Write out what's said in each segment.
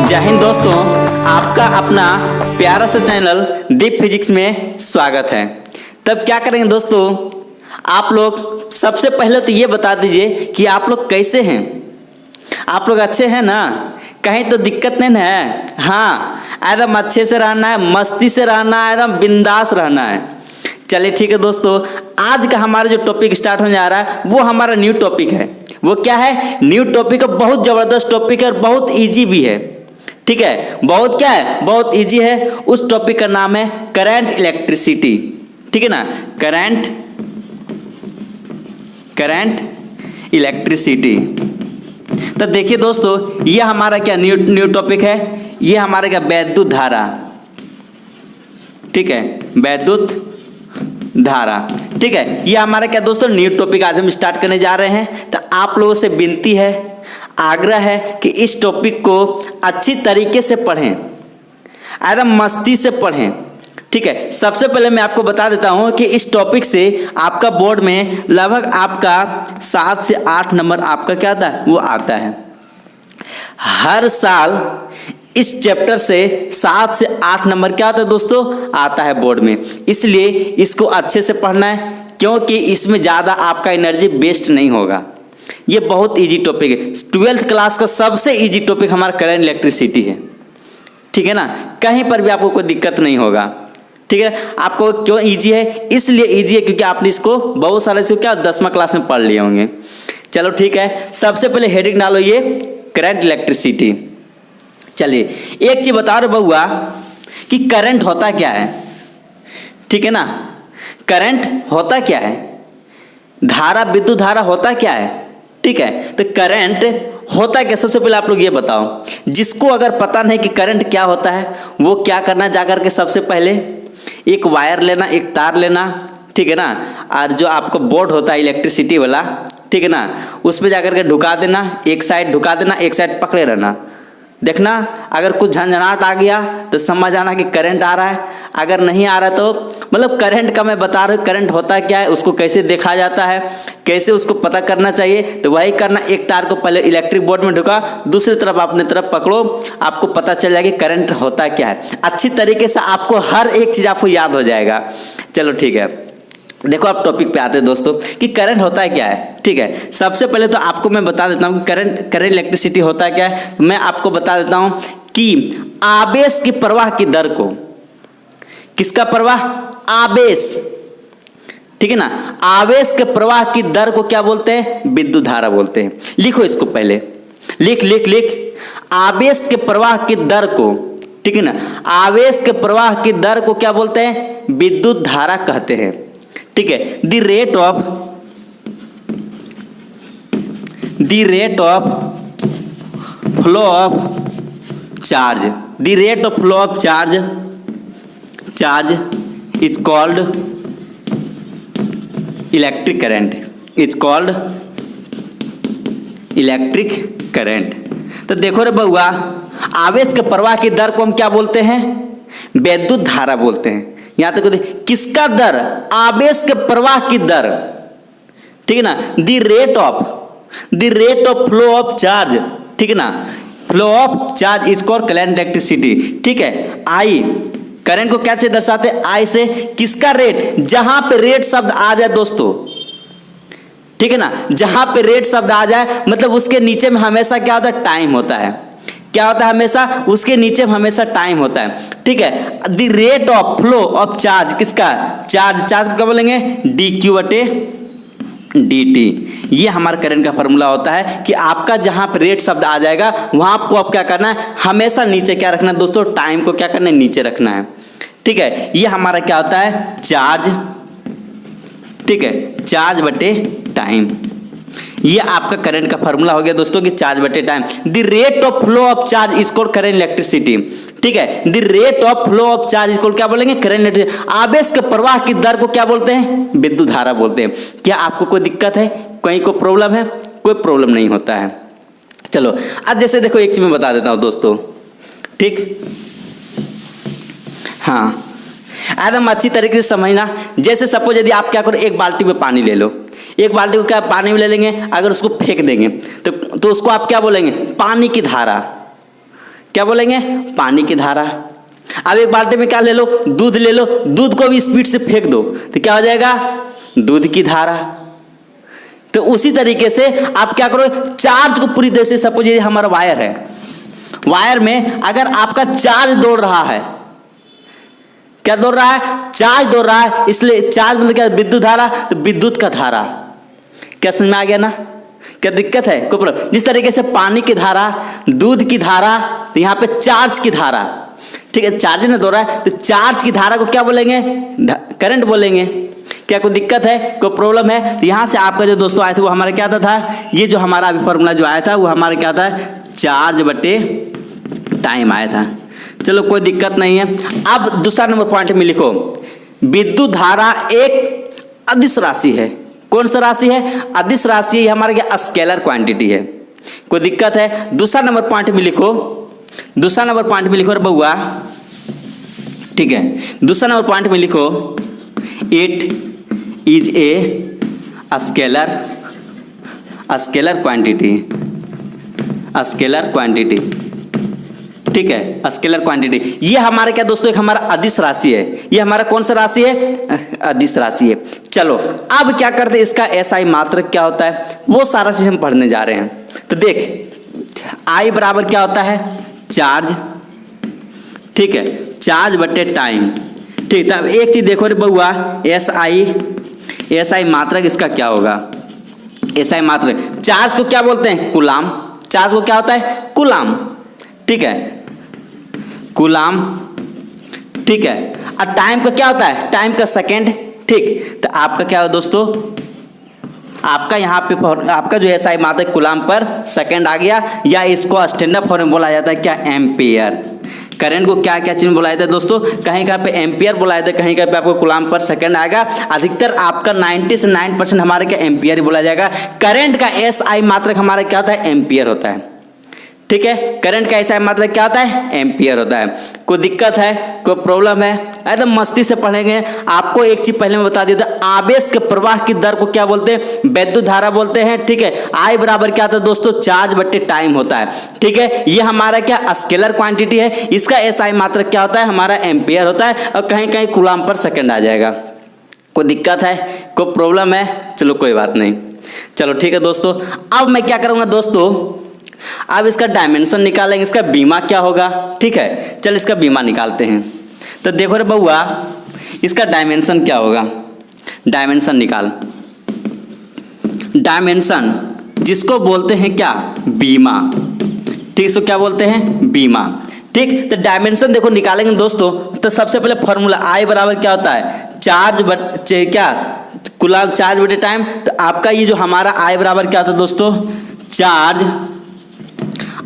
जय हिंद दोस्तों, आपका अपना प्यारा सा चैनल दीप फिजिक्स में स्वागत है। तब क्या करेंगे दोस्तों, आप लोग सबसे पहले तो ये बता दीजिए कि आप लोग कैसे हैं। आप लोग अच्छे हैं ना? कहीं तो दिक्कत नहीं है? हाँ, एकदम अच्छे से रहना है, मस्ती से रहना है, एकदम बिंदास रहना है। चलिए ठीक है दोस्तों, आज का हमारा जो टॉपिक स्टार्ट होने जा रहा है वो हमारा न्यू टॉपिक है। वो क्या है? न्यू टॉपिक है, बहुत ज़बरदस्त टॉपिक है और बहुत इजी भी है। ठीक है, बहुत क्या है? बहुत इजी है। उस टॉपिक का नाम है करंट इलेक्ट्रिसिटी। ठीक है ना, करंट इलेक्ट्रिसिटी। तो देखिए दोस्तों, ये हमारा क्या न्यू टॉपिक है। ये हमारा क्या वैद्युत धारा। ठीक है, वैद्युत धारा। ठीक है, ये हमारा क्या दोस्तों न्यू टॉपिक आज हम स्टार्ट करने जा रहे हैं। तो आप लोगों से विनती है, आग्रह है कि इस टॉपिक को अच्छी तरीके से पढ़ें, एकदम मस्ती से पढ़ें। ठीक है, सबसे पहले मैं आपको बता देता हूं कि इस टॉपिक से आपका बोर्ड में लगभग आपका 7 से 8 नंबर आपका क्या आता है? वो आता है। हर साल इस चैप्टर से 7 से 8 नंबर क्या आता है दोस्तों? आता है बोर्ड में। इसलिए इसको अच्छे से पढ़ना है, क्योंकि इसमें ज़्यादा आपका एनर्जी वेस्ट नहीं होगा। ये बहुत इजी टॉपिक है। 12th क्लास का सबसे इजी टॉपिक हमारा करंट इलेक्ट्रिसिटी है। ठीक है ना, कहीं पर भी आपको कोई दिक्कत नहीं होगा। ठीक है, आपको क्यों इजी है? इसलिए इजी है क्योंकि आपने इसको बहुत सारे से क्या 10वां क्लास में पढ़ लिए होंगे। चलो ठीक है, सबसे पहले हेडिंग डालो ये करंट इलेक्ट्रिसिटी। चलिए एक चीज बता रहा बहुआ कि करंट होता क्या है। ठीक है ना, करंट होता क्या है, धारा, विद्युत धारा होता क्या है। ठीक है, तो करंट होता क्या, सबसे पहले आप लोग ये बताओ। जिसको अगर पता नहीं कि करंट क्या होता है, वो क्या करना, जाकर के सबसे पहले एक वायर लेना, एक तार लेना। ठीक है ना, और जो आपका बोर्ड होता है इलेक्ट्रिसिटी वाला, ठीक है ना, उस पर जाकर के ढुका देना, एक साइड ढुका देना, एक साइड पकड़े रहना। देखना अगर कुछ झंझनाहट आ गया तो समझ आना कि करंट आ रहा है। अगर नहीं आ रहा तो मतलब करंट का मैं बता रहा हूँ, करंट होता क्या है, उसको कैसे देखा जाता है, कैसे उसको पता करना चाहिए। तो वही करना, एक तार को पहले इलेक्ट्रिक बोर्ड में ढुका, दूसरी तरफ अपने तरफ पकड़ो, आपको पता चल जाएगा कि करंट होता क्या है। अच्छी तरीके से आपको हर एक चीज़ आपको याद हो जाएगा। चलो ठीक है, देखो आप टॉपिक पे आते हैं दोस्तों कि करंट होता है क्या है। ठीक है, सबसे पहले तो आपको मैं बता देता हूँ कि करंट इलेक्ट्रिसिटी होता है क्या है। मैं आपको बता देता हूँ कि आवेश की प्रवाह की दर को, किसका प्रवाह? आवेश। ठीक है ना, आवेश के प्रवाह की दर को क्या बोलते हैं? विद्युत धारा बोलते हैं। लिखो इसको पहले, लिख आवेश के प्रवाह की दर को। ठीक है ना, आवेश के प्रवाह की दर को क्या बोलते हैं? विद्युत धारा कहते हैं। ठीक है, the rate of flow of charge, the rate of flow of charge is called electric current, is called electric current. तो देखो रे बउआ, आवेश के प्रवाह की दर को हम क्या बोलते हैं? विद्युत धारा बोलते हैं। यहां तक किसका दर? आवेश के प्रवाह की दर। ठीक है ना, the rate of flow of charge. ठीक है ना, flow of charge is called current electricity. ठीक है, आई करंट को कैसे दर्शाते हैं? आई से। किसका रेट? जहां पे रेट शब्द आ जाए दोस्तों, ठीक है ना, जहां पे रेट शब्द आ जाए मतलब उसके नीचे में हमेशा क्या होता है? टाइम होता है। क्या होता है? हमेशा उसके नीचे हमेशा टाइम होता है। ठीक है, the rate of flow of charge, किसका? चार्ज को क्या बोलेंगे? dq/dt। ये हमारा करंट का फॉर्मूला होता है कि आपका जहां पर रेट शब्द आ जाएगा वहां आपको अब क्या करना है? हमेशा नीचे क्या रखना है दोस्तों? टाइम को क्या करना है? नीचे रखना है। ठीक है, ये हमारा क्या होता है? चार्ज। ठीक है, चार्ज बटे टाइम। ये आपका करंट का फॉर्मूला हो गया दोस्तों कि चार्ज बटे time. The rate of flow of charge is called current electricity. ठीक है, the rate of flow of charge is called क्या बोलेंगे? Current electricity. आवेश के प्रवाह की दर को क्या बोलते हैं? विद्युत धारा बोलते हैं। क्या आपको कोई दिक्कत है? कहीं कोई प्रॉब्लम है? कोई प्रॉब्लम नहीं होता है। चलो आज जैसे देखो एक चीज मैं बता देता हूं दोस्तों। ठीक, हाँ, एकदम अच्छी तरीके से समझना। जैसे सपोज यदि आप क्या करो, एक बाल्टी में पानी ले लो, एक बाल्टी को क्या पानी में ले लेंगे, अगर उसको फेंक देंगे तो उसको आप क्या बोलेंगे? पानी की धारा। क्या बोलेंगे, पानी की धारा। अब एक बाल्टी में क्या ले लो, दूध ले लो, दूध को भी स्पीड से फेंक दो तो क्या हो जाएगा, दूध की धारा। तो उसी तरीके से आप क्या करो, चार्ज को पूरी तरह से, सपोज ये हमारा वायर है, वायर में अगर आपका चार्ज दौड़ रहा है, क्या दौड़ रहा है, चार्ज दौड़ रहा है, इसलिए चार्ज मतलब क्या, विद्युत धारा, तो विद्युत का धारा। क्या समझ में आ गया ना, क्या दिक्कत है, कोई प्रॉब्लम। जिस तरीके से पानी की धारा, दूध की धारा, तो यहाँ पे चार्ज की धारा, ठीक है, चार्ज में दौड़ रहा है तो चार्ज की धारा को क्या बोलेंगे, करंट बोलेंगे। क्या कोई दिक्कत है, कोई प्रॉब्लम है। तो यहाँ से आपका जो दोस्तों आया था वो हमारा क्या था, ये जो हमारा अभी फॉर्मूला जो आया था वो हमारा क्या था, चार्ज बटे टाइम आया था। चलो कोई दिक्कत नहीं है। अब दूसरा नंबर पॉइंट में लिखो, विद्युत धारा एक अदिश राशि है। कौन सा राशि है, अदिश राशि है, हमारे क्या स्केलर क्वांटिटी है। कोई दिक्कत है। दूसरा नंबर पॉइंट में लिखो, दूसरा नंबर पॉइंट में लिखो रे बउआ, ठीक है, दूसरा नंबर पॉइंट में लिखो, it is a scalar quantity, scalar quantity, ठीक है, स्केलर क्वांटिटी। ये हमारा क्या दोस्तों, एक हमारा अदिश राशि है। ये हमारा कौन सा राशि है, अदिश राशि है। चलो अब क्या करते हैं, इसका एसआई मात्रक क्या होता है वो सारा चीज हम पढ़ने जा रहे हैं। तो देख, आई बराबर क्या होता है, चार्ज, ठीक है, चार्ज बटे टाइम, ठीक। तब एक चीज देखो रे बउआ, एसआई मात्रक इसका क्या होगा, एसआई मात्रक, चार्ज को क्या बोलते हैं, कूलाम। चार्ज को क्या होता है, कूलाम, ठीक है, कूलाम, ठीक है। और टाइम का क्या होता है, टाइम का सेकंड, ठीक। तो आपका क्या हो दोस्तों, आपका यहाँ पे आपका जो एसआई मात्रक कूलाम पर सेकंड आ गया, या इसको स्टैंडर्ड फॉर्म में बोला जाता है क्या, एम्पियर। करंट को क्या क्या चीज में बोला जाता है दोस्तों, कहीं कहीं पे एम्पियर बोला जाता है, कहीं कहीं पे आपको कूलाम पर सेकंड आएगा। अधिकतर आपका 90 से 9% हमारे क्या एम्पियर ही बोला जाएगा। करंट का एसआई मात्रक हमारा क्या होता है, एम्पियर होता है, ठीक है। करंट का एसआई मात्रक क्या होता है, एम्पियर होता है। कोई दिक्कत है, कोई प्रॉब्लम है, एकदम मस्ती से पढ़ेंगे। आपको एक चीज पहले मैं बता दिया था, आवेश के प्रवाह की दर को क्या बोलते हैं, विद्युत धारा बोलते हैं, ठीक है। आई बराबर क्या था दोस्तों, चार्ज बट्टे टाइम होता है, ठीक है। ये हमारा क्या स्केलर क्वांटिटी है, इसका एसआई मात्रक क्या होता है, हमारा एम्पियर होता है, और कहीं कहीं कूलाम पर सेकंड आ जाएगा। कोई दिक्कत है, कोई प्रॉब्लम है, चलो कोई बात नहीं। चलो ठीक है दोस्तों, अब मैं क्या करूंगा दोस्तों, अब इसका डायमेंशन निकालेंगे, इसका बीमा क्या होगा, ठीक है। चल इसका बीमा निकालते हैं। तो देखो रे बउआ, इसका डायमेंशन क्या होगा, डायमेंशन निकाल। डायमेंशन जिसको बोलते हैं क्या, बीमा, ठीक, इसको क्या बोलते हैं, बीमा, ठीक। तो डायमेंशन देखो निकालेंगे दोस्तों, तो सबसे पहले फॉर्मूला आई बराबर क्या होता है, चार्ज बटे क्या, कूलाम, चार्ज बटे टाइम। तो आपका ये जो हमारा आई बराबर क्या होता है दोस्तों, चार्ज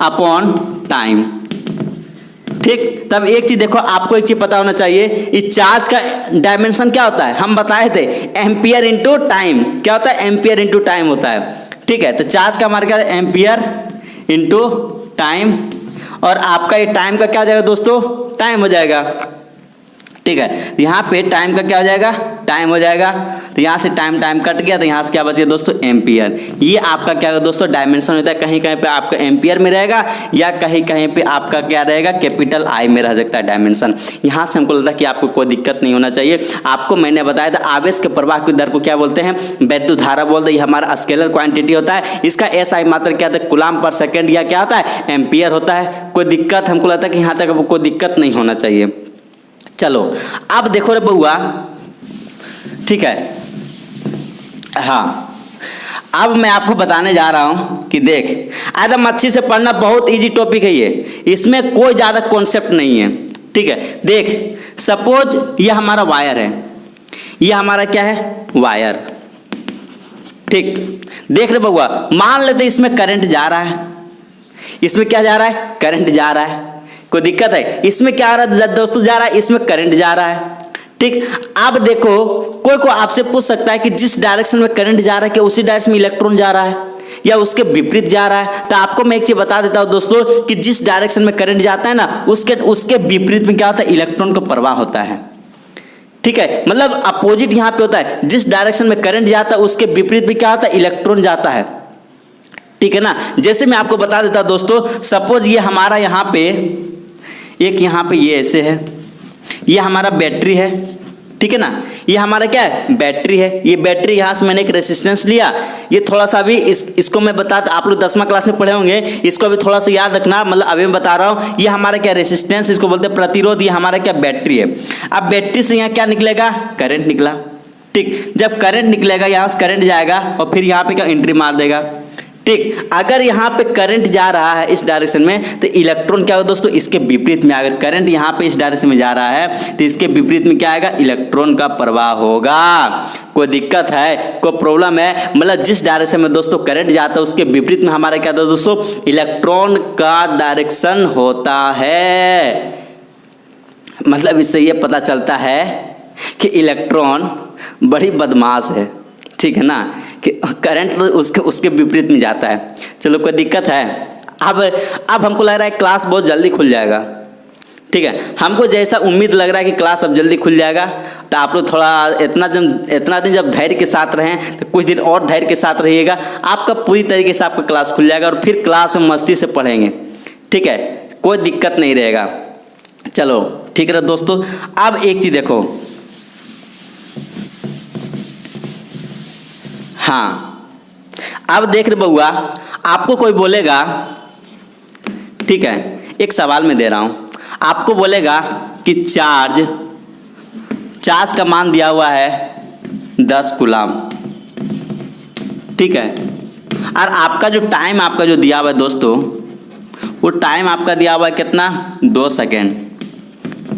अपॉन टाइम, ठीक। तब एक चीज देखो, आपको एक चीज पता होना चाहिए, इस चार्ज का डायमेंशन क्या होता है, हम बताए थे एम्पियर इंटू टाइम। क्या होता है, एम्पियर इंटू टाइम होता है, ठीक है। तो चार्ज का हमारा क्या है, एम्पियर इंटू टाइम, और आपका ये टाइम का क्या हो जाएगा दोस्तों, टाइम हो जाएगा, ठीक है। यहाँ पे टाइम का क्या हो जाएगा, टाइम हो जाएगा। तो यहाँ से टाइम टाइम कट गया, तो यहाँ से क्या बच गया दोस्तों, एम्पियर। ये आपका क्या होगा दोस्तों, डायमेंशन होता है। कहीं कहीं पे आपका एम्पियर में रहेगा, या कहीं कहीं पे आपका क्या रहेगा, कैपिटल आई में रह सकता है डायमेंशन। यहाँ से हमको लगता है कि आपको कोई दिक्कत नहीं होना चाहिए। आपको मैंने बताया था, आवेश के प्रवाह की दर को क्या बोलते हैं, विद्युत धारा बोलते हैं। ये हमारा स्केलर क्वांटिटी होता है। इसका एसआई मात्रक क्या होता है, कूलाम पर सेकेंड, या क्या होता है, एम्पियर होता है। कोई दिक्कत, हमको लगता है कि यहाँ तक आपको कोई दिक्कत नहीं होना चाहिए। चलो अब देखो रे बउआ, ठीक है, हाँ, अब मैं आपको बताने जा रहा हूं कि देख, एकदम अच्छी से पढ़ना, बहुत इजी टॉपिक है ये, इसमें कोई ज्यादा कॉन्सेप्ट नहीं है, ठीक है। देख, सपोज ये हमारा वायर है, ये हमारा क्या है, वायर, ठीक। देख रे बउआ, मान लेते इसमें करंट जा रहा है, इसमें क्या जा रहा है, करंट जा रहा है। कोई दिक्कत है, इसमें क्या आ रहा है दोस्तों, जा रहा है, इसमें करंट जा रहा है, ठीक। अब देखो, कोई को आपसे पूछ सकता है कि जिस डायरेक्शन में करंट जा रहा है, क्या उसी डायरेक्शन में इलेक्ट्रॉन जा रहा है, या उसके विपरीत जा रहा है। तो आपको मैं एक चीज बता देता हूं दोस्तों, कि जिस डायरेक्शन में करंट जाता है ना, उसके विपरीत में क्या होता है, इलेक्ट्रॉन का प्रवाह होता है, ठीक है। मतलब अपोजिट यहाँ पे होता है, जिस डायरेक्शन में करंट जाता है उसके विपरीत में क्या होता है, इलेक्ट्रॉन जाता है, ठीक है ना। जैसे मैं आपको बता देता दोस्तों, सपोज ये हमारा यहाँ पे एक यहाँ पे ये ऐसे है, ये हमारा बैटरी है, ठीक है ना। ये हमारा क्या है, बैटरी है। ये बैटरी यहाँ से मैंने एक रेसिस्टेंस लिया, ये थोड़ा सा भी इसको मैं आप लोग 10वीं क्लास में पढ़े होंगे, इसको भी थोड़ा सा याद रखना, मतलब अभी मैं बता रहा हूँ। ये हमारा क्या रेसिस्टेंस, इसको बोलते हैं प्रतिरोध, ये हमारा क्या बैटरी है। अब बैटरी से यहाँ क्या निकलेगा, करंट निकला, ठीक। जब करंट निकलेगा यहाँ से करंट जाएगा और फिर यहाँ पे क्या एंट्री मार देगा, ठीक। अगर यहाँ पे करंट जा रहा है इस डायरेक्शन में तो इलेक्ट्रॉन क्या होगा दोस्तों, इसके विपरीत में। अगर करंट यहाँ पे इस डायरेक्शन में जा रहा है तो इसके विपरीत में क्या आएगा, इलेक्ट्रॉन का प्रवाह होगा। कोई दिक्कत है, कोई प्रॉब्लम है, मतलब जिस डायरेक्शन में दोस्तों करंट जाता है उसके विपरीत में हमारा क्या होता है दोस्तों, इलेक्ट्रॉन का डायरेक्शन होता है। मतलब इससे ये पता चलता है कि इलेक्ट्रॉन बड़ी बदमाश है, ठीक है ना, कि करंट तो उसके विपरीत में जाता है। चलो कोई दिक्कत है। अब हमको लग रहा है क्लास बहुत जल्दी खुल जाएगा, ठीक है। हमको जैसा उम्मीद लग रहा है कि क्लास अब जल्दी खुल जाएगा, तो आप लोग थोड़ा इतना दिन जब धैर्य के साथ रहें तो कुछ दिन और धैर्य के साथ रहिएगा, आपका पूरी तरीके से आपका क्लास खुल जाएगा और फिर क्लास में मस्ती से पढ़ेंगे, ठीक है, कोई दिक्कत नहीं रहेगा। चलो ठीक है दोस्तों। अब एक चीज़ देखो, हाँ, अब देख रहे बउआ, आपको कोई बोलेगा, ठीक है, एक सवाल मैं दे रहा हूं, आपको बोलेगा कि चार्ज का मान दिया हुआ है 10 कूलम, ठीक है, और आपका जो टाइम आपका जो दिया हुआ है दोस्तों, वो टाइम आपका दिया हुआ है कितना, 2 सेकेंड,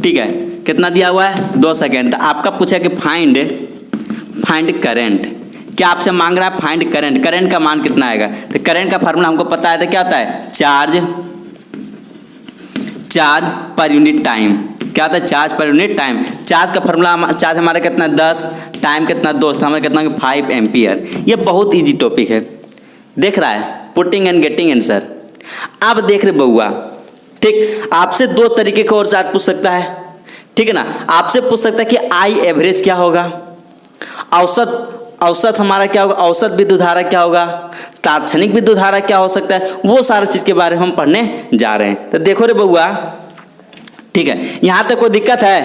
ठीक है, कितना दिया हुआ है, 2 सेकेंड। तो आपका पूछा कि फाइंड करंट, क्या आपसे मांग रहा है फाइंड करंट, करंट का मान कितना आएगा। तो करंट का फार्मूला हमको पता है, तो क्या होता है, चार्ज पर यूनिट टाइम। क्या होता है, charge per unit time. Charge का फार्मूला, चार्ज हमारा कितना 10, टाइम कितना दोस्त, हमारा कितना 5 एम्पियर। ये बहुत इजी टॉपिक है, देख रहा है, पुटिंग एंड गेटिंग आंसर। अब देख रहे बउआ, ठीक, आपसे 2 तरीके का और चार्ज पूछ सकता है, ठीक है ना। आपसे पूछ सकता है कि आई एवरेज क्या होगा, औसत हमारा क्या होगा, औसत विद्युत धारा क्या होगा, तात्क्षणिक विद्युत धारा क्या हो सकता है, वो सारी चीज के बारे में हम पढ़ने जा रहे हैं। तो देखो रे बउआ, ठीक है, यहाँ तक कोई दिक्कत है,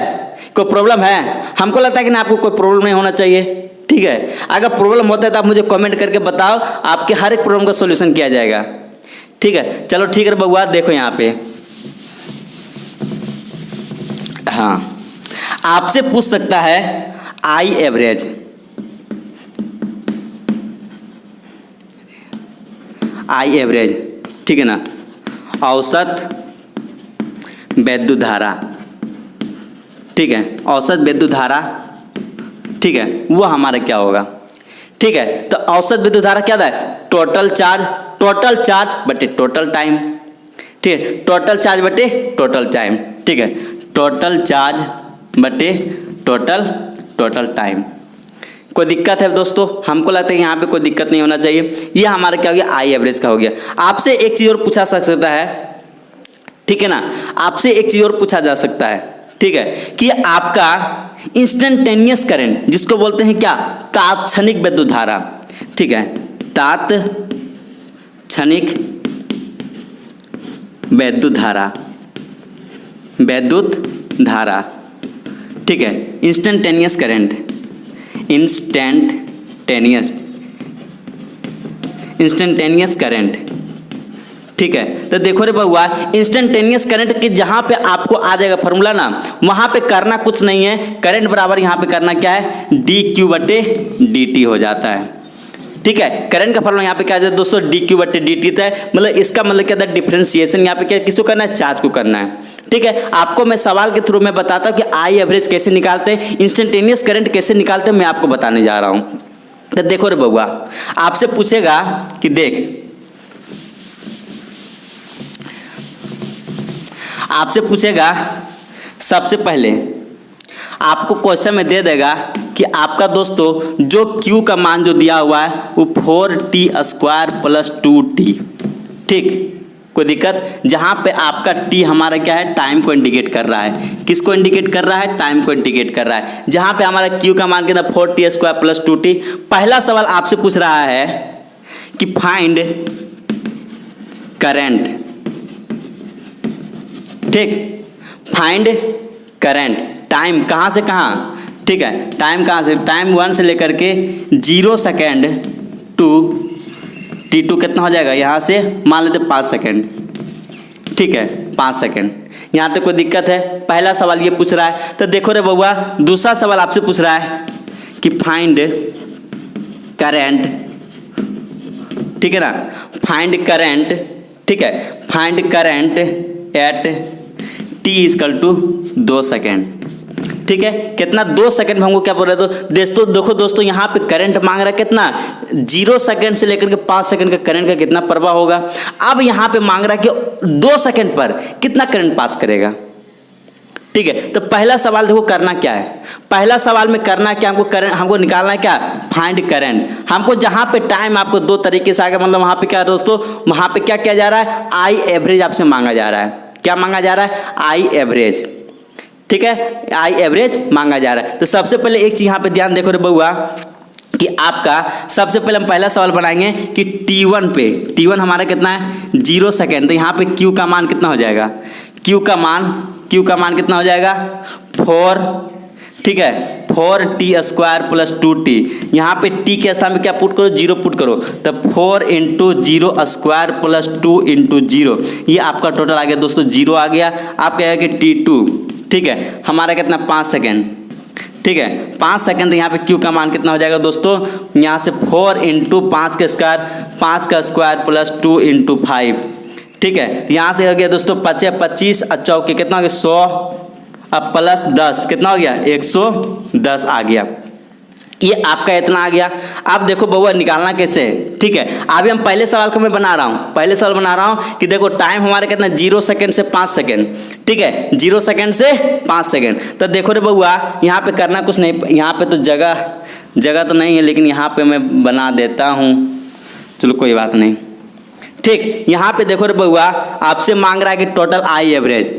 कोई प्रॉब्लम है? हमको लगता है कि ना आपको कोई प्रॉब्लम नहीं होना चाहिए, ठीक है। अगर प्रॉब्लम होता है तो आप मुझे कमेंट करके बताओ, आपके हर एक प्रॉब्लम का सॉल्यूशन किया जाएगा, ठीक है। चलो ठीक है बउआ, देखो यहाँ पे, हाँ, आपसे पूछ सकता है आई एवरेज, ठीक है ना, औसत वैद्युत धारा, ठीक है, औसत विद्युत धारा, ठीक है, वो हमारा क्या होगा, ठीक है। तो औसत विद्युत धारा क्या था, टोटल चार्ज बटे टोटल टाइम, ठीक है, टोटल चार्ज बटे टोटल टाइम, ठीक है, टोटल चार्ज बटे टोटल टाइम। कोई दिक्कत है दोस्तों? हमको लगता है यहाँ पे कोई दिक्कत नहीं होना चाहिए। ये हमारा क्या हो गया, आई एवरेज का हो गया। आपसे एक चीज़ और पूछा सकता है, ठीक है ना, आपसे एक चीज़ और पूछा जा सकता है, ठीक है, कि आपका इंस्टेंटेनियस करंट, जिसको बोलते हैं क्या, तात्क्षणिक विद्युत धारा, ठीक है, तात्क्षणिक विद्युत धारा, ठीक है, इंस्टेंटेनियस करंट, इंस्टेंटेनियस करंट, ठीक है। तो देखो रे बउआ, इंस्टेंटेनियस करंट के जहां पे आपको आ जाएगा फॉर्मूला ना, वहां पे करना कुछ नहीं है, करंट बराबर यहां पे करना क्या है, dq बटे dt हो जाता है, ठीक है। करंट का फॉर्मूला यहाँ पे क्या है दोस्तों, dq बटे dt है। मतलब इसका मतलब क्या था, डिफरेंशिएशन यहाँ पे क्या, किसको करना है, चार्ज को करना है, ठीक है। आपको मैं सवाल के थ्रू में बताता हूँ कि आई एवरेज कैसे निकालते हैं, इंस्टेंटेनियस करंट कैसे निकालते हैं, मैं आपको बताने जा रहा हूँ। तो देखो रे बउआ, आपसे पूछेगा कि देख, आपसे पूछेगा, सबसे पहले आपको क्वेश्चन में दे देगा कि आपका दोस्तों जो Q का मान जो दिया हुआ है वो 4t² + 2t, ठीक, कोई दिक्कत। जहां पे आपका t हमारा क्या है, टाइम को इंडिकेट कर रहा है, किसको इंडिकेट कर रहा है, टाइम को इंडिकेट कर रहा है। जहां पे हमारा Q का मान कितना, 4t² + 2t। पहला सवाल आपसे पूछ रहा है कि फाइंड करंट, ठीक, फाइंड करंट, टाइम कहाँ से कहाँ, ठीक है, टाइम कहाँ से, टाइम 1 से लेकर के 0 सेकेंड टू t2 कितना हो जाएगा, यहाँ से मान लेते 5 सेकेंड, ठीक है, 5 सेकेंड। यहाँ तक कोई दिक्कत है? पहला सवाल ये पूछ रहा है। तो देखो रे बउआ, दूसरा सवाल आपसे पूछ रहा है कि फाइंड करंट, ठीक है ना, फाइंड करंट, ठीक है, find current at t equal to 2 second, ठीक है, कितना 2 सेकंड में हमको क्या बोल रहे हैं? तो दोस्तों देखो दोस्तों, यहाँ पे करंट मांग रहा है कितना, 0 सेकंड से लेकर के 5 सेकंड का करंट का कितना प्रवाह होगा। अब यहाँ पे मांग रहा है कि 2 सेकंड पर कितना करंट पास करेगा, ठीक है। तो पहला सवाल देखो करना क्या है, पहला सवाल में करना क्या, हमको करंट, हमको निकालना है क्या, फाइंड करंट। हमको जहाँ पे टाइम आपको 2 तरीके से आ गया, मतलब वहाँ पे क्या दोस्तों, वहाँ पे क्या किया जा रहा है, आई एवरेज आपसे मांगा जा रहा है। क्या मांगा जा रहा है, आई एवरेज, ठीक है, आई एवरेज मांगा जा रहा है। तो सबसे पहले एक चीज यहाँ पे ध्यान देखो रे बउआ कि आपका सबसे पहले हम पहला सवाल बनाएंगे कि t1 पे, t1 हमारा कितना है 0 सेकेंड, तो यहाँ पे q का मान कितना हो जाएगा, q का मान कितना हो जाएगा 4, ठीक है, 4t² प्लस 2t। यहाँ पे t के स्थान में क्या पुट करो, 0 पुट करो, तो 4 इंटू 0² प्लस 2 इंटू 0, ये आपका टोटल आ गया दोस्तों 0 आ गया। आप क्या है कि t2, ठीक है, हमारा कितना 5 सेकेंड, ठीक है, 5 सेकेंड। तो यहाँ पे q का मान कितना हो जाएगा दोस्तों, यहाँ से 4 इंटू 5 का स्क्वायर प्लस 2 इंटू 5, ठीक है, यहाँ से हो गया दोस्तों 25 चौके कितना हो गया 100, अब प्लस 10 कितना हो गया 110 आ गया। ये आपका इतना आ गया। अब देखो बउआ निकालना कैसे है, ठीक है। अभी हम पहले सवाल को मैं बना रहा हूँ, पहले सवाल बना रहा हूँ कि देखो टाइम हमारा कितना 0 सेकंड से 5 सेकंड, ठीक है, 0 सेकंड से 5 सेकंड। तो देखो रे बउआ यहाँ पे करना कुछ नहीं, यहाँ पे तो जगह तो नहीं है, लेकिन यहाँ पे मैं बना देता हूँ, चलो कोई बात नहीं, ठीक। यहाँ पे देखो रे बउआ आपसे मांग रहा है कि टोटल आई एवरेज,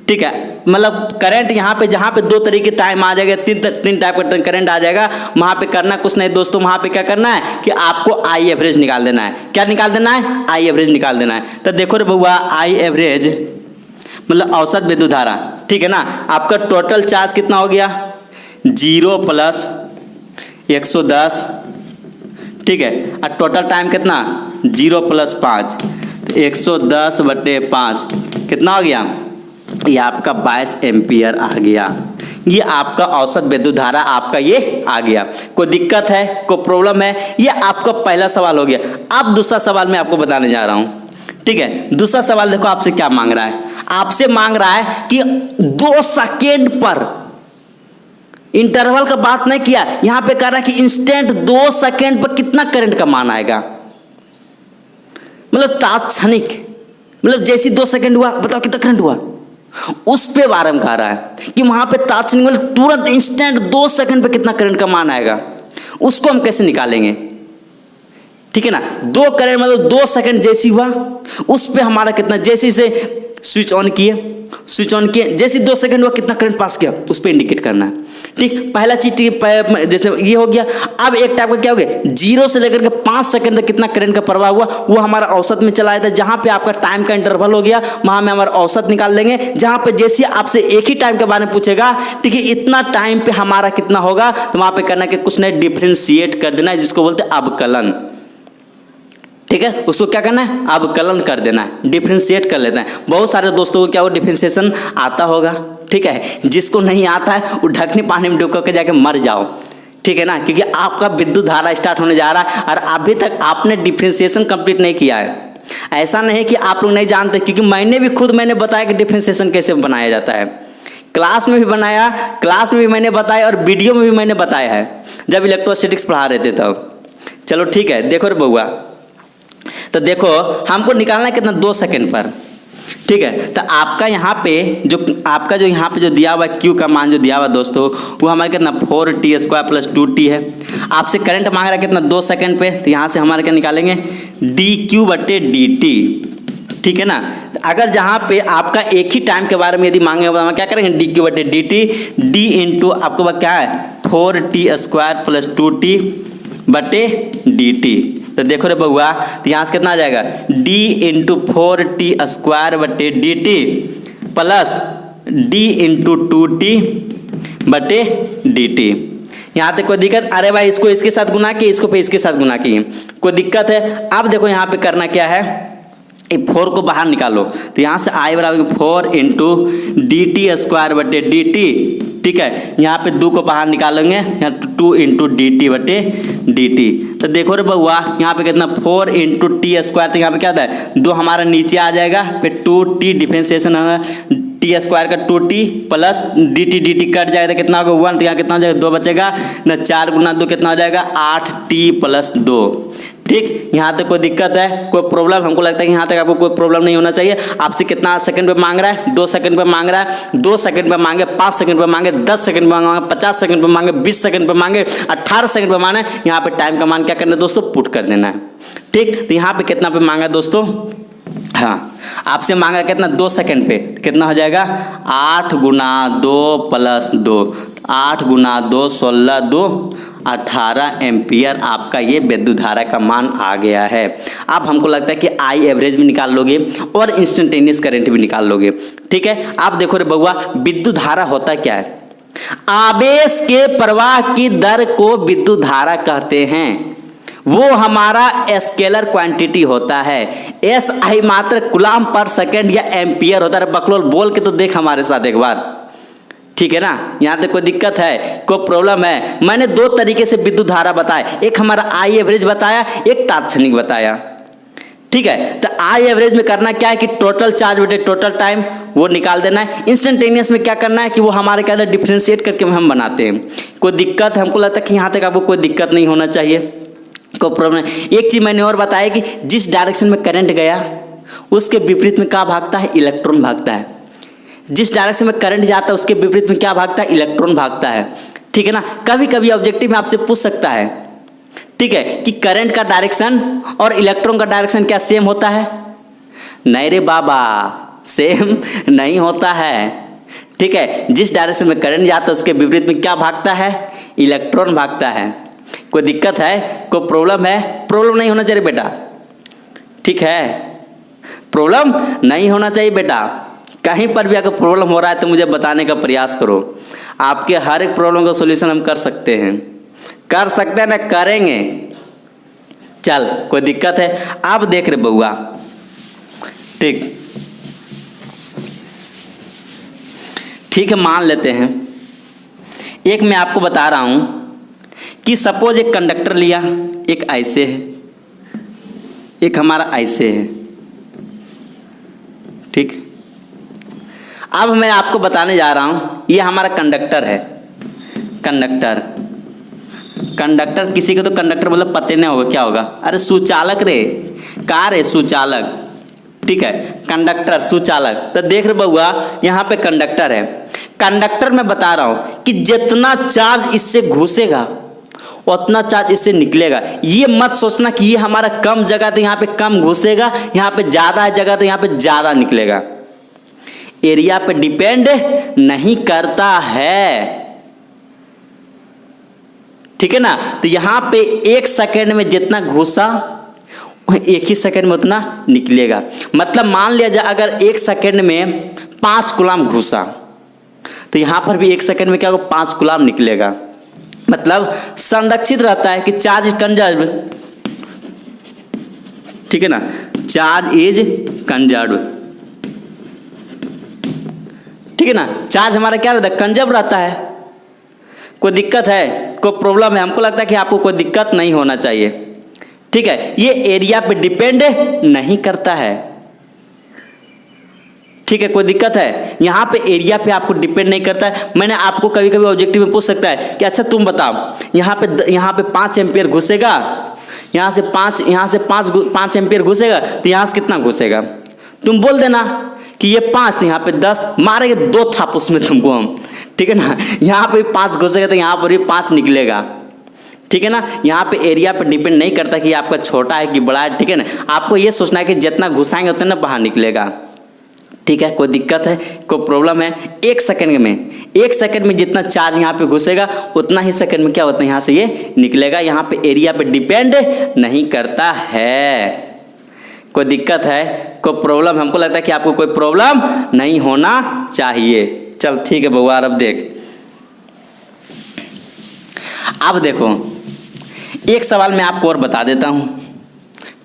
ठीक है, मतलब करंट यहाँ पे जहाँ पे 2 तरीके टाइम आ जाएगा, 3 टाइप का करंट आ जाएगा, वहाँ पे करना कुछ नहीं दोस्तों, वहाँ पे क्या करना है कि आपको आई एवरेज निकाल देना है। क्या निकाल देना है, आई एवरेज निकाल देना है। तो देखो रे बउआ आई एवरेज मतलब औसत विद्युत धारा, ठीक है ना, आपका टोटल चार्ज कितना हो गया 0 प्लस 110, ठीक है, और टोटल टाइम कितना 0 प्लस 5, 110/5 कितना हो गया, ये आपका 22 एम्पियर आ गया। ये आपका औसत विद्युत धारा आपका ये आ गया। कोई दिक्कत है, कोई प्रॉब्लम है, ये आपका पहला सवाल हो गया। अब दूसरा सवाल मैं आपको बताने जा रहा हूँ, ठीक है। दूसरा सवाल देखो आपसे क्या मांग रहा है, आपसे मांग रहा है कि 2 सेकेंड पर, इंटरवल का बात नहीं किया, यहाँ पे कह रहा है कि इंस्टेंट 2 सेकेंड पर कितना करंट का मान आएगा, मतलब तात्क्षणिक, मतलब जैसे 2 सेकेंड हुआ बताओ कितना करंट हुआ, उस पे बारे में कह रहा है कि वहां पे तात्क्षणिक मतलब तुरंत इंस्टेंट 2 सेकंड पे कितना करंट का मान आएगा, उसको हम कैसे निकालेंगे, ठीक है ना। 2 करंट मतलब 2 सेकंड जैसी हुआ उस पे हमारा कितना, जैसे से स्विच ऑन किए जैसे 2 सेकंड हुआ कितना करंट पास किया उस पे इंडिकेट करना है, ठीक। पहला चीज जैसे ये हो गया। अब एक टाइप का क्या हो गया 0 से लेकर के 5 सेकंड तक कितना करंट का प्रवाह हुआ वो हमारा औसत में चला जाता है। जहां पे आपका टाइम का इंटरवल हो गया वहां में हमारा औसत निकाल लेंगे। जहां पे जैसे आपसे एक ही टाइम के बारे में पूछेगा, ठीक है, इतना टाइम पे हमारा कितना होगा, तो वहां पे करना कि कुछ नहीं डिफरेंशिएट कर देना है, जिसको बोलते हैं अवकलन, ठीक है। उसको क्या करना है, अवकलन कर देना है, डिफरेंशिएट कर लेते हैं। बहुत सारे दोस्तों को क्या वो डिफरेंशिएशन आता होगा, ठीक है। जिसको नहीं आता है वो ढकनी पानी में डूब के जाके मर जाओ, ठीक है ना, क्योंकि आपका विद्युत धारा स्टार्ट होने जा रहा है और अभी तक आपने डिफरेंशिएशन कंप्लीट नहीं किया है। ऐसा नहीं कि आप लोग नहीं जानते, क्योंकि मैंने बताया कि डिफरेंशिएशन कैसे बनाया जाता है। क्लास में भी बनाया, क्लास में भी मैंने बताया और वीडियो में भी मैंने बताया है जब इलेक्ट्रोस्टैटिक्स पढ़ा रहे थे तब। चलो ठीक है, देखो रे बउआ, तो देखो हमको निकालना है कितना 2 सेकंड पर, ठीक है। तो आपका यहाँ पे जो यहाँ पे जो दिया हुआ है Q का मान जो दिया हुआ दोस्तों वो हमारे कितना 4t² प्लस 2t है। आपसे करंट मांग रहा है कितना 2 सेकंड पे, तो यहाँ से हमारे क्या निकालेंगे dq/dt, ठीक है ना। अगर जहाँ पे आपका एक ही टाइम के बारे में यदि मांगे हम क्या करेंगे dq/dt, d इंटू आपको क्या है 4t² प्लस 2t बटे डी टी। तो देखो रे बउआ, तो यहाँ से कितना आ जाएगा, d इंटू 4t² बटे D T plus d into 2t बटे डी टी। यहाँ तक कोई दिक्कत? अरे भाई इसको इसके साथ गुना किए, इसको पे इसके साथ गुना किए, कोई दिक्कत है? अब देखो यहाँ पे करना क्या है, 4 को बाहर निकालो, तो यहाँ से आई बराबर 4 इंटू डी टी स्क्वायर बटे डी टी, ठीक है। यहाँ पे 2 को बाहर निकालेंगे, यहाँ 2 इंटू डी टी बटे डी टी। तो देखो रे बउआ, यहाँ पे कितना 4 इंटू टी स्क्वायर, तो यहाँ पे क्या होता है 2 हमारा नीचे आ जाएगा, फिर 2t डिफरेंशिएशन होगा, टी स्क्वायर का 2t plus D T cut जाएगा, तो कितना होगा 1, तो यहाँ कितना हो जाएगा 2 बचेगा ना, 4 गुना 2 कितना हो जाएगा 8t प्लस 2, ठीक। यहाँ तक कोई दिक्कत है, कोई प्रॉब्लम? हमको लगता है कि यहाँ तक आपको कोई प्रॉब्लम नहीं होना चाहिए। आपसे कितना सेकंड पे मांग रहा है, 2 सेकंड पे मांग रहा है, 2 सेकंड पे मांगे, 5 सेकंड पे मांगे, 10 सेकंड पे मांगे, 50 सेकंड पे मांगे, 20 सेकंड पे मांगे, 18 सेकंड पे मांगे। यहाँ पे टाइम का मान क्या करना है दोस्तों, पुट कर देना है, ठीक। तो यहाँ पे कितना पे मांगा दोस्तों, हाँ आपसे मांगा कितना 2 सेकंड पे, कितना हो जाएगा 8 गुना 2 प्लस 2, 8 गुना 2 16, 2 18 एम्पियर आपका ये विद्युत धारा का मान आ गया है। अब हमको लगता है कि आई एवरेज भी निकाल लोगे और इंस्टेंटेनियस करंट भी निकाल लोगे, ठीक है। आप देखो रे बउआ, विद्युत धारा होता क्या है, आवेश के प्रवाह की दर को विद्युत धारा कहते हैं। वो हमारा स्केलर क्वांटिटी होता है, एस आई मात्र कूलम पर सेकंड या एम्पियर होता है। बकलोल बोल के तो देख हमारे साथ एक बार, ठीक है ना। यहाँ तक कोई दिक्कत है, कोई प्रॉब्लम है? मैंने 2 तरीके से विद्युत धारा बताया, एक हमारा आई एवरेज बताया, एक तात्क्षणिक बताया, ठीक है। तो आई एवरेज में करना क्या है कि टोटल चार्ज बटे टोटल टाइम वो निकाल देना है। इंस्टेंटेनियस में क्या करना है कि वो हमारे क्या डिफ्रेंशिएट करके हम बनाते हैं। कोई दिक्कत है? हमको लगता है कि यहाँ तक आपको कोई दिक्कत नहीं होना चाहिए, कोई प्रॉब्लम। एक चीज मैंने और बताया कि जिस डायरेक्शन में करंट गया उसके विपरीत में क्या भागता है, इलेक्ट्रॉन भागता है। जिस डायरेक्शन में करंट जाता है उसके विपरीत में क्या भागता है, इलेक्ट्रॉन भागता है, ठीक है ना। कभी कभी ऑब्जेक्टिव में आपसे पूछ सकता है, ठीक है, कि करंट का डायरेक्शन और इलेक्ट्रॉन का डायरेक्शन क्या सेम होता है? नहीं रे बाबा, सेम नहीं होता है, ठीक है। जिस डायरेक्शन में करंट जाता है उसके विपरीत में क्या भागता है, इलेक्ट्रॉन भागता है। कोई दिक्कत है, कोई प्रॉब्लम है? प्रॉब्लम नहीं होना चाहिए बेटा, ठीक है, प्रॉब्लम नहीं होना चाहिए बेटा। कहीं पर भी अगर प्रॉब्लम हो रहा है तो मुझे बताने का प्रयास करो, आपके हर एक प्रॉब्लम का सॉल्यूशन हम कर सकते हैं, कर सकते हैं ना, करेंगे। चल कोई दिक्कत है? अब देख रहे बउआ, ठीक है, मान लेते हैं एक मैं आपको बता रहा हूं कि सपोज एक कंडक्टर लिया, एक ऐसे है, एक हमारा ऐसे है, ठीक। अब मैं आपको बताने जा रहा हूं, ये हमारा कंडक्टर है, कंडक्टर किसी को तो कंडक्टर मतलब पता नहीं होगा क्या होगा, अरे सुचालक रे, कार है सुचालक, ठीक है, कंडक्टर सुचालक। तो देख रहे बउआ, यहाँ पे कंडक्टर है, कंडक्टर में बता रहा हूं कि जितना चार्ज इससे घुसेगा उतना चार्ज इससे निकलेगा। ये मत सोचना कि ये हमारा कम जगह तो यहाँ पे कम घुसेगा, यहाँ पे ज्यादा है जगह तो यहाँ पे ज्यादा निकलेगा। एरिया पे डिपेंड नहीं करता है, ठीक है ना। तो यहाँ पे 1 सेकेंड में जितना घुसा 1 ही सेकेंड में उतना निकलेगा। मतलब मान लिया जाए अगर 1 सेकेंड में 5 कूलम घुसा तो यहाँ पर भी 1 सेकेंड में क्या होगा, 5 कूलम निकलेगा। मतलब संरक्षित रहता है कि चार्ज कंजर्व, ठीक है ना, चार्ज इज कंजर्व, ठीक है ना। चार्ज हमारा क्या रहता है, कंजर्व रहता है। कोई दिक्कत है, कोई प्रॉब्लम है? हमको लगता है कि आपको कोई दिक्कत नहीं होना चाहिए, ठीक है। ये एरिया पे डिपेंड नहीं करता है, ठीक है। कोई दिक्कत है? यहाँ पे एरिया पे आपको डिपेंड नहीं करता है। मैंने आपको कभी कभी ऑब्जेक्टिव में पूछ सकता है कि अच्छा तुम बताओ, यहाँ पे 5 एम्पियर घुसेगा, यहाँ से 5 एम्पियर घुसेगा, तो यहाँ से कितना घुसेगा? तुम बोल देना कि ये 5, तो यहाँ पे 10, मारेंगे 2 थाप उसमें तुमको हम, ठीक है ना। यहाँ पे 5 घुसेगा तो यहाँ पर भी 5 निकलेगा, ठीक है ना। यहाँ पे एरिया पे डिपेंड नहीं करता कि आपका छोटा है कि बड़ा है, ठीक है ना। आपको ये सोचना है कि जितना घुसाएंगे उतना बाहर निकलेगा, ठीक है, कोई दिक्कत है, कोई प्रॉब्लम है? 1 सेकंड में जितना चार्ज यहाँ पे घुसेगा उतना ही सेकंड में क्या होता है, यहाँ से ये निकलेगा। यहाँ पे एरिया पे डिपेंड नहीं करता है। कोई दिक्कत है, कोई प्रॉब्लम? हमको लगता है कि आपको कोई प्रॉब्लम नहीं होना चाहिए। चल ठीक है बउआ, अब देख, अब देखो एक सवाल मैं आपको और बता देता हूँ।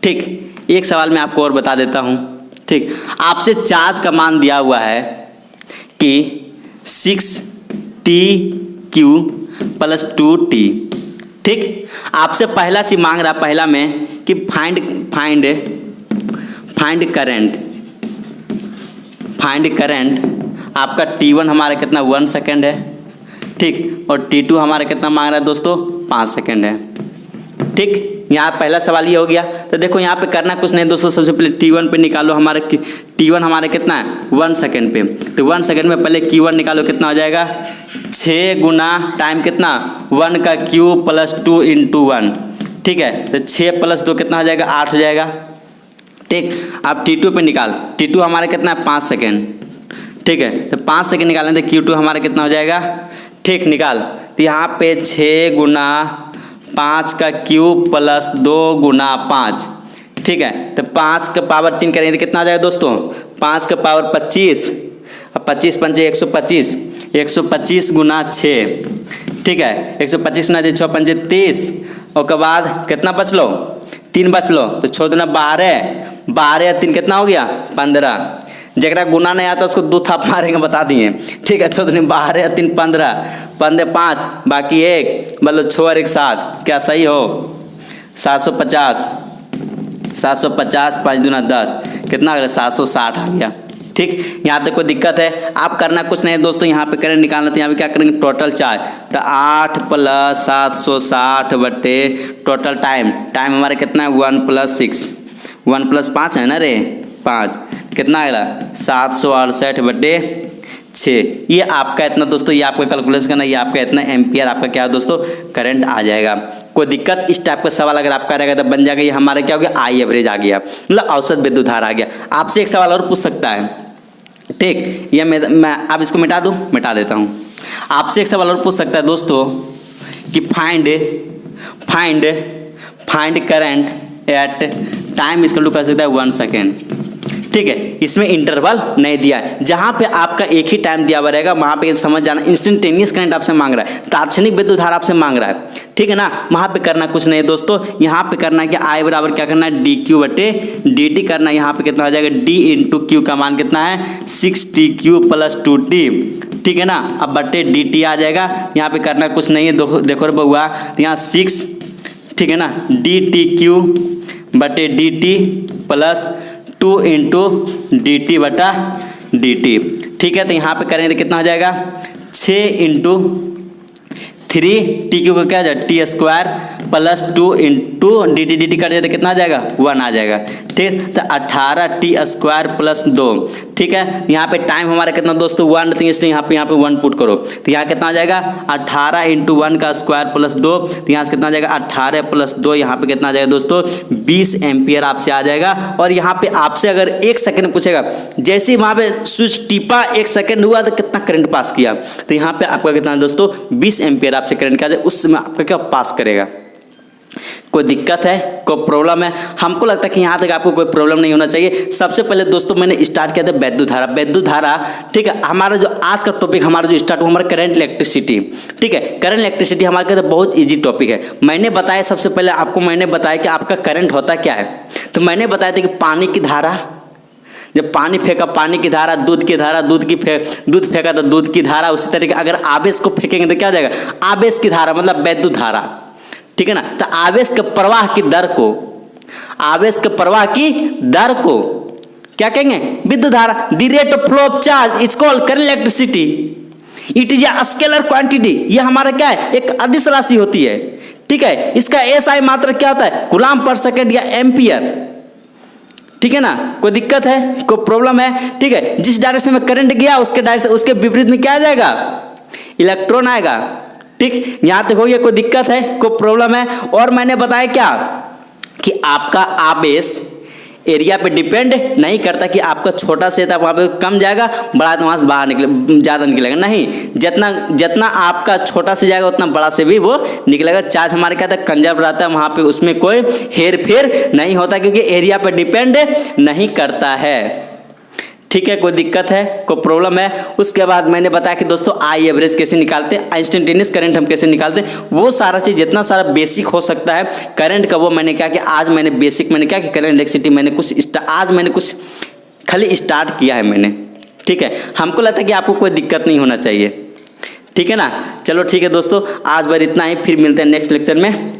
ठीक, एक सवाल मैं आपको और बता देता हूँ। ठीक, आपसे चार्ज का मान दिया हुआ है कि 6TQ + 2T। ठीक, आपसे पहला चीज मांग रहा, पहला में कि फाइंड करंट। आपका T1 हमारा कितना 1 सेकेंड है। ठीक, और T2 हमारा कितना मांग रहा है दोस्तों, 5 सेकेंड है। ठीक, यहाँ पहला सवाल ये हो गया। तो देखो यहाँ पे करना कुछ नहीं दोस्तों, सबसे पहले T1 पे निकालो। T1 हमारे कितना है, 1 सेकेंड पे। तो 1 सेकेंड में पहले Q1 निकालो, कितना हो जाएगा, 6 गुना टाइम कितना, 1 का क्यूब + 2 × 1। ठीक है, तो 6 + 2 कितना हो जाएगा, 8 हो जाएगा। ठीक, अब T2 पे निकाल। T2 हमारा कितना है, 5 सेकेंड। ठीक है, तो 5 सेकेंड निकालें तो Q2 हमारा कितना हो जाएगा। ठीक, निकाल। तो यहाँ पे 6 गुना 5 का क्यूब + 2 गुना 5। ठीक है, तो 5 का पावर 3 करेंगे तो कितना आ जाएगा दोस्तों, 5 का पावर 25। अब 25 पंचे 125, 125 गुना 6। ठीक है, 125 गुना 6 पंचे 30। और के बाद कितना बचलो, 3 बचलो। तो 6 दूना 12, 12 या 3 कितना हो गया, 15। जरा गुना नहीं आता उसको 2 थाप मारेंगे, बता दिए। ठीक है, 6 दूनी 12 या 3 15, 15 5 बाकी 1, मतलब 6 और 1 7। क्या सही हो, 750, 5 दूना 10, कितना आ गया, 760 आ गया। ठीक, यहाँ तक कोई दिक्कत है? आप करना कुछ नहीं दोस्तों, यहाँ पे करंट निकालना। तो यहाँ पे क्या करेंगे, टोटल चार्ज। तो 8 + 760 बटे टोटल टाइम हमारे कितना है, 1 + 6, 1 + 5 है ना रे, 5, कितना आएगा, 768 बटे 6। ये आपका इतना दोस्तों, ये आपका कैलकुलेशन करना, ये आपका इतना एम्पियर आपका क्या है दोस्तों, करंट आ जाएगा। कोई दिक्कत? इस टाइप का सवाल अगर आपका रहेगा तो बन जाएगा, ये हमारा क्या हो गया, आई एवरेज आ गया, मतलब औसत विद्युत धारा आ गया। आपसे एक सवाल और पूछ सकता है। ठीक, ये मैं अब इसको मिटा दूँ, मिटा देता हूँ। आपसे एक सवाल और पूछ सकता है दोस्तों कि फाइंड करंट एट टाइम इसका कर सकता है 1 सेकेंड। ठीक है, इसमें इंटरवल नहीं दिया है। जहाँ पे आपका एक ही टाइम दिया हुआ रहेगा वहाँ पे समझ जाना, इंस्टेंटेनियस करंट आपसे मांग रहा है, तात्क्षणिक विद्युत धारा आपसे मांग रहा है। ठीक है ना, वहाँ पे करना कुछ नहीं है दोस्तों। यहाँ पे करना है कि I बराबर क्या करना है, dQ बटे dt करना है। यहाँ पे कितना हो जाएगा, d × Q का मान कितना है, 6TQ + 2T। ठीक है ना, अब बटे dt आ जाएगा। यहाँ पे करना कुछ नहीं है, देखो रे बउआ, यहाँ 6, ठीक है ना, dTQ बटे dt + 2 × dt बटा dt। ठीक है, तो यहाँ पे करेंगे तो कितना हो जाएगा, 6 × 3TQ का क्या आ जाएगा, T² + 2 × dt कर दिया तो कितना आ जाएगा, 1 आ जाएगा। ठीक, तो 18T² + 2। ठीक है, यहाँ पे टाइम हमारा कितना दोस्तों, 1, तो इसलिए यहाँ पे 1 पुट करो। तो यहाँ कितना आ जाएगा, 18 × 1 का स्क्वायर + 2। तो यहाँ से कितना आ जाएगा, 18 + 2, यहाँ पे कितना आ जाएगा दोस्तों, 20 एम्पियर आपसे आ जाएगा। और यहाँ पे आपसे अगर 1 सेकंड पूछेगा, जैसे ही वहाँ पे स्विच टिपा 1 सेकंड हुआ तो कितना करंट पास किया, तो यहाँ पे आपका कितना दोस्तों, 20 एम्पियर आपसे करंट क्या जाए, उस समय आपका क्या पास करेगा। कोई दिक्कत है, कोई प्रॉब्लम है? हमको लगता है कि यहाँ तक आपको कोई प्रॉब्लम नहीं होना चाहिए। सबसे पहले दोस्तों मैंने स्टार्ट किया था विद्युत धारा। ठीक है, हमारा जो आज का टॉपिक हमारा जो स्टार्ट हुआ, हमारा करंट इलेक्ट्रिसिटी। ठीक है, करंट इलेक्ट्रिसिटी हमारे कहते बहुत ईजी टॉपिक है। मैंने बताया, सबसे पहले आपको मैंने बताया कि आपका करंट होता क्या है। तो मैंने बताया था कि पानी की धारा, जब पानी फेंका पानी की धारा, दूध की धारा, दूध फेंका तो दूध की धारा। उसी तरीके अगर आवेश को फेंकेंगे तो क्या हो जाएगा, आवेश की धारा, मतलब विद्युत धारा। ठीक है ना, तो आवेश के प्रवाह की दर को क्या कहेंगे, विद्युत धारा। The rate of flow of charge is called current electricity. It is a scalar quantity. ये हमारा क्या है, एक अदिश राशि होती है। ठीक है, इसका SI मात्रक क्या होता है, कूलम्ब पर सेकंड या एम्पियर। ठीक है ना, कोई दिक्कत है, कोई प्रॉब्लम है? ठीक है, जिस डायरेक्शन में करंट गया उसके डायरेक्शन, उसके विपरीत में क्या आ जाएगा, इलेक्ट्रॉन आएगा। ठीक, यहां तक हो गया, कोई दिक्कत है, कोई प्रॉब्लम है? और मैंने बताया क्या कि आपका आवेश एरिया पे डिपेंड नहीं करता कि आपका छोटा से था वहाँ पे कम जाएगा, बड़ा तो वहाँ से बाहर निकले ज़्यादा निकलेगा, नहीं, जितना आपका छोटा से जाएगा उतना बड़ा से भी वो निकलेगा। चार्ज हमारे क्या था कंजर्व रहता है, वहाँ पे उसमें कोई हेर फेर नहीं होता क्योंकि एरिया पे डिपेंड नहीं करता है। ठीक है, कोई दिक्कत है, कोई प्रॉब्लम है? उसके बाद मैंने बताया कि दोस्तों आई एवरेज कैसे निकालते हैं, इंस्टेंटेनियस करंट हम कैसे निकालते हैं, वो सारा चीज़ जितना सारा बेसिक हो सकता है करंट का, वो मैंने क्या कि आज मैंने बेसिक मैंने क्या कि करंट इलेक्ट्रिसिटी मैंने आज मैंने कुछ खाली स्टार्ट किया है मैंने। ठीक है, हमको लगता है कि आपको कोई दिक्कत नहीं होना चाहिए। ठीक है ना, चलो ठीक है दोस्तों, आज बार इतना ही, फिर मिलते हैं नेक्स्ट लेक्चर में।